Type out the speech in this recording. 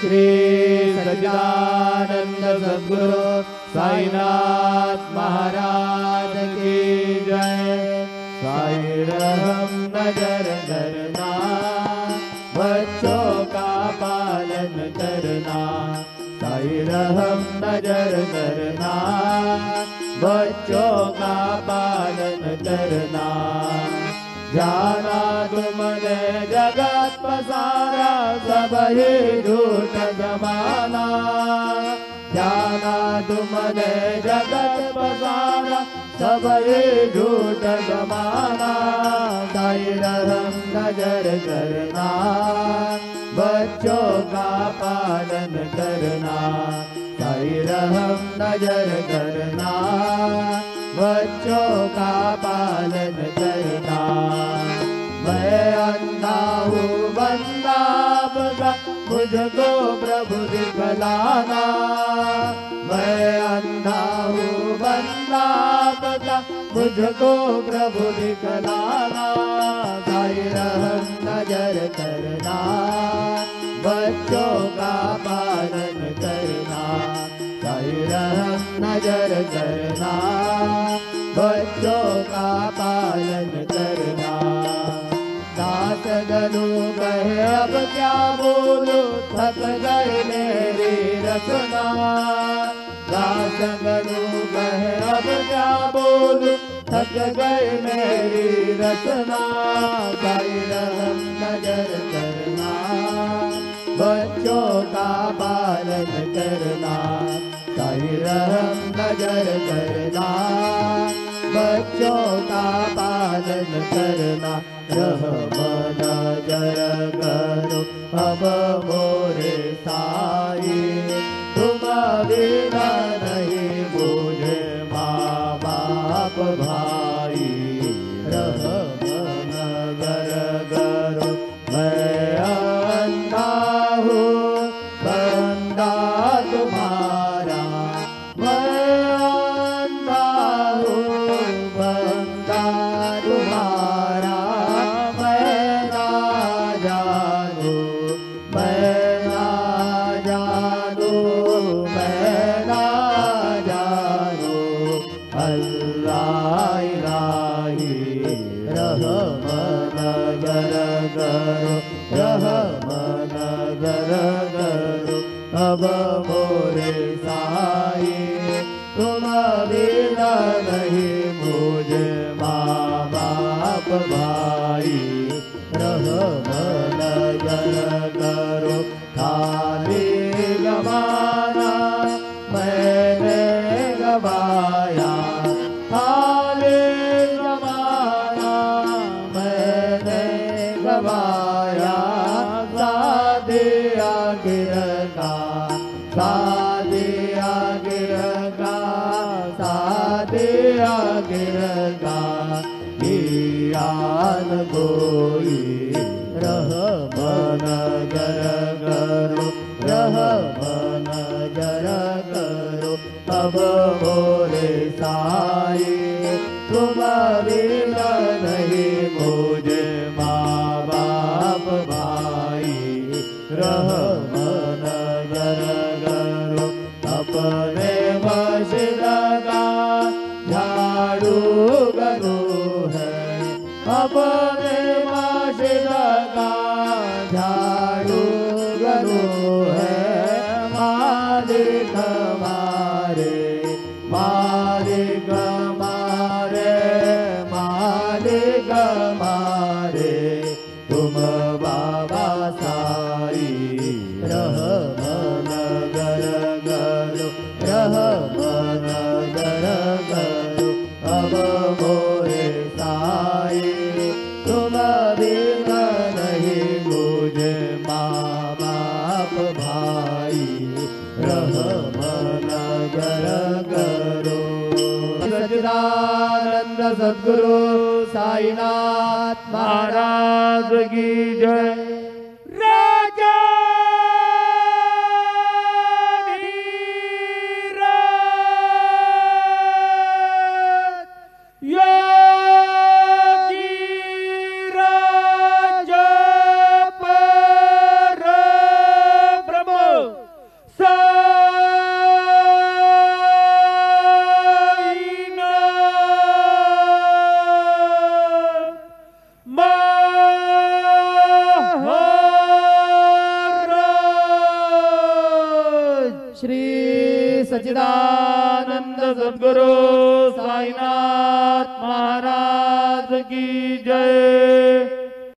श्री सच्चिदानंद सद्गुरु साईनाथ महाराज की जय। साई रहम नजर करना, बच्चों का पालन करना। साई रहम नजर करना, बच्चों का पालन करना। जाना तुमने जगत पसारा, सब ही झूठ जमाना। जाना तुमने जगत पसारा, सब ही झूठ जमाना। साई रहम नजर करना, बच्चों का पालन करना। साई रहम नजर करना, बच्चों का पालन करना। मैं अंधा हूँ बंदा आपका, मुझको प्रभु दिखलाना। मैं अंधा हूँ बंदा आपका, मुझको प्रभु दिखलाना। साई रहम नजर करना, बच्चों का पालन करना। साई रहम नजर करना, बच्चों का पालन करना। दास गलू कहे अब क्या बोलूं, थक गई मेरी रचना। दास गलू कहे अब क्या बोलूं, थक गई मेरी रचना। साई रहम नजर करना, बच्चों का पालन करना। साई रहम नजर करना, बच्चों का पालन करना। रहम नजर करो अब मोरे साई, तुम बिना नहीं मुझे माँ बाप भाई। रहम नजर करो मैं अंधा हूँ बंदा तुम्हारा। मैं अंधा हूँ बंदा तुम्हारा। मैं ना जानू, मैं ना जानू, मैं ना जानू अल्लाह इलाही। रहम नजर करो, रहम नजर करो अब मोरे साई, तुम बिना नहीं मुझे माँ बाप भाई। रहम नजर करो खाली गवाना, मैंने गवाया। खाली गवाना मैंने गवाया। सादिया गिरगा, सादिया गिरगा, सादिया गिरगा ज्ञान कोई। रहम नजर करो, रहम नजर करो अब मोरे साई, तुम बिना नहीं मुझे माँ बाप भाई। रहम नजर करो अपने मस्जिद का झाड़ू गरू है। अपने मस्जिद का झाड़ू गरू है। मालिक हमारे, मालिक हमारे, मालिक हमारे तुम बाबा साई। रहम नजर करो, रहम नजर करो अब मोरे साई, तुम बिना नहीं मुझे माँ बाप भाई। रहम नजर करो। सच्चिदानंद सद्गुरु साईनाथ महाराज की जय। राजा सच्चिदानंद सद्गुरु साईनाथ महाराज की जय।